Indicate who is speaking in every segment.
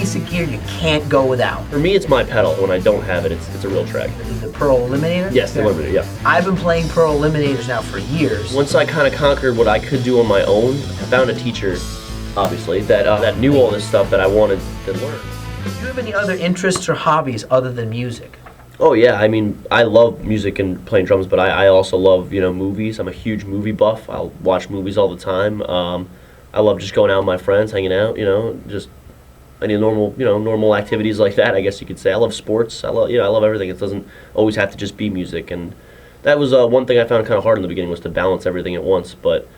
Speaker 1: piece of gear you can't go without?
Speaker 2: For me, it's my pedal. When I don't have it, it's a real track.
Speaker 1: The Pearl Eliminator?
Speaker 2: Yes, the Eliminator, yeah.
Speaker 1: I've been playing Pearl Eliminators now for years.
Speaker 2: Once I kind of conquered what I could do on my own, I found a teacher, obviously, that knew all this stuff that I wanted to learn.
Speaker 1: Do you have any other interests or hobbies other than music?
Speaker 2: Oh yeah, I mean, I love music and playing drums, but I also love, movies. I'm a huge movie buff. I'll watch movies all the time. I love just going out with my friends, hanging out, just any normal activities like that, I guess you could say. I love sports. I love everything. It doesn't always have to just be music. And that was one thing I found kind of hard in the beginning, was to balance everything at once. But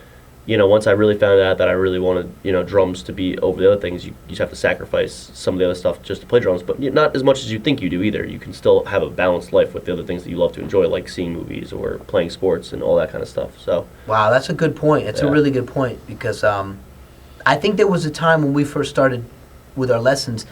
Speaker 2: once I really found out that I really wanted, drums to be over the other things, you just have to sacrifice some of the other stuff just to play drums, but not as much as you think you do either. You can still have a balanced life with the other things that you love to enjoy, like seeing movies or playing sports and all that kind of stuff. So.
Speaker 1: Wow, that's a good point. That's a really good point, because I think there was a time when we first started with our lessons,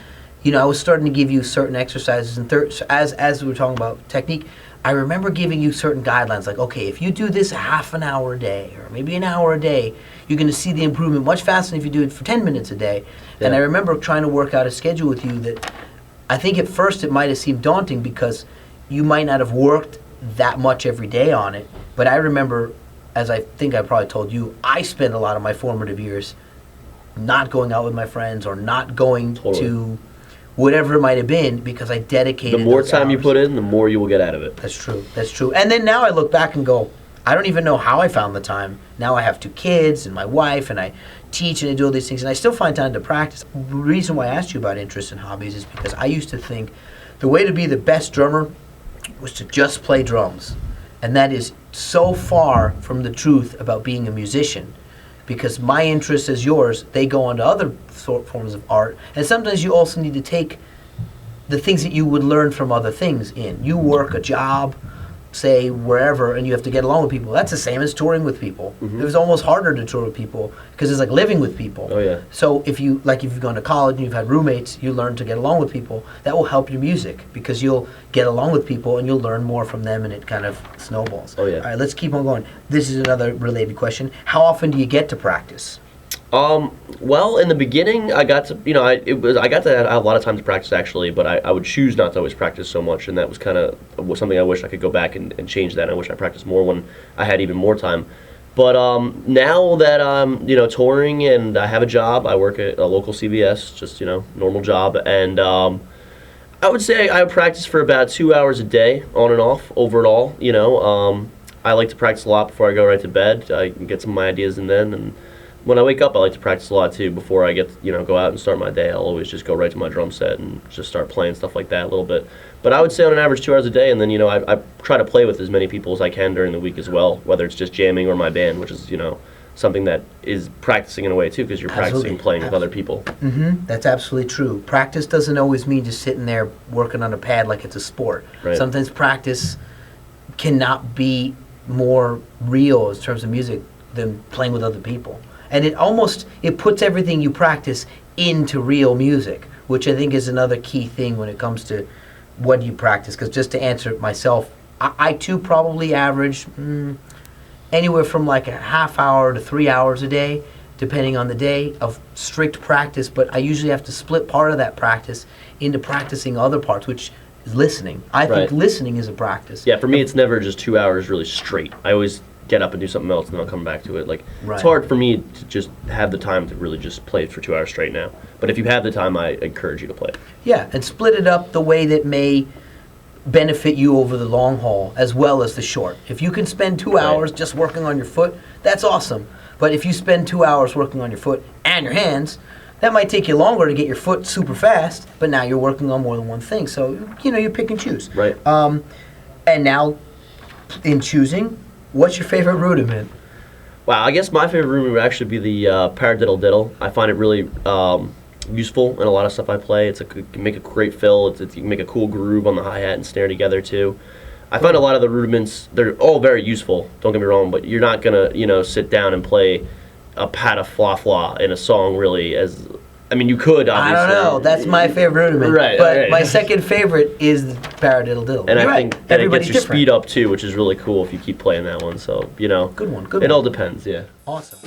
Speaker 1: I was starting to give you certain exercises, and as we were talking about technique, I remember giving you certain guidelines, like, okay, if you do this a half an hour a day, or maybe an hour a day, you're going to see the improvement much faster than if you do it for 10 minutes a day. Yeah. And I remember trying to work out a schedule with you that I think at first it might have seemed daunting, because you might not have worked that much every day on it. But I remember, as I think I probably told you, I spent a lot of my formative years not going out with my friends or not going to whatever it might have been, because I dedicated
Speaker 2: the more
Speaker 1: those
Speaker 2: time
Speaker 1: hours.
Speaker 2: You put in, the more you will get out of it.
Speaker 1: That's true. That's true. And then now I look back and go, I don't even know how I found the time. Now I have 2 kids and my wife, and I teach and I do all these things, and I still find time to practice. The reason why I asked you about interests and hobbies is because I used to think the way to be the best drummer was to just play drums. And that is so far from the truth about being a musician, because my interests as yours, they go into other forms of art, and sometimes you also need to take the things that you would learn from other things in. You work a job, say wherever, and you have to get along with people. That's the same as touring with people. Mm-hmm. It was almost harder to tour with people because it's like living with people.
Speaker 2: Oh yeah.
Speaker 1: So if you've gone to college and you've had roommates, you learn to get along with people. That will help your music, because you'll get along with people and you'll learn more from them, and it kind of snowballs.
Speaker 2: Oh yeah.
Speaker 1: All right, let's keep on going. This is another related question. How often do you get to practice?
Speaker 2: Well, in the beginning, I got to have a lot of time to practice, actually, but I would choose not to always practice so much, and that was kind of something I wish I could go back and change that, and I wish I practiced more when I had even more time. But now that I'm, touring and I have a job, I work at a local CVS, just, normal job, and I would say I practice for about 2 hours a day, on and off, overall, I like to practice a lot before I go right to bed. I can get some of my ideas in then, and when I wake up, I like to practice a lot too. Before I get, go out and start my day, I'll always just go right to my drum set and just start playing stuff like that a little bit. But I would say on an average 2 hours a day, and then, I try to play with as many people as I can during the week as well, whether it's just jamming or my band, which is, something that is practicing in a way too, because you're practicing playing with other people.
Speaker 1: Mm-hmm. That's absolutely true. Practice doesn't always mean just sitting there working on a pad like it's a sport.
Speaker 2: Right.
Speaker 1: Sometimes practice cannot be more real in terms of music than playing with other people. And it puts everything you practice into real music, which I think is another key thing when it comes to what you practice. Because just to answer it myself, I too probably average anywhere from like a half hour to 3 hours a day, depending on the day, of strict practice. But I usually have to split part of that practice into practicing other parts, which is listening. I think listening is a practice.
Speaker 2: Yeah, for me, it's never just 2 hours really straight. I always get up and do something else, and then I'll come back to it. It's hard for me to just have the time to really just play it for 2 hours straight now. But if you have the time, I encourage you to play it.
Speaker 1: Yeah, and split it up the way that may benefit you over the long haul as well as the short. If you can spend 2 hours just working on your foot, that's awesome. But if you spend 2 hours working on your foot and your hands, that might take you longer to get your foot super fast, but now you're working on more than one thing. So, you pick and choose.
Speaker 2: Right.
Speaker 1: And now, in choosing, what's your favorite rudiment?
Speaker 2: Wow, I guess my favorite rudiment would actually be the paradiddle diddle. I find it really useful in a lot of stuff I play. It can make a great fill. You can make a cool groove on the hi-hat and snare together too. I find a lot of the rudiments, they're all very useful, don't get me wrong, but you're not going to, sit down and play a pat of fla-fla in a song really you could, obviously.
Speaker 1: I don't know. That's my favorite rudiment.
Speaker 2: Right.
Speaker 1: But my second favorite is the paradiddle diddle.
Speaker 2: And
Speaker 1: You're
Speaker 2: I think that it gets your speed up too, which is really cool if you keep playing that one. So,
Speaker 1: Good one.
Speaker 2: It all depends, yeah.
Speaker 1: Awesome.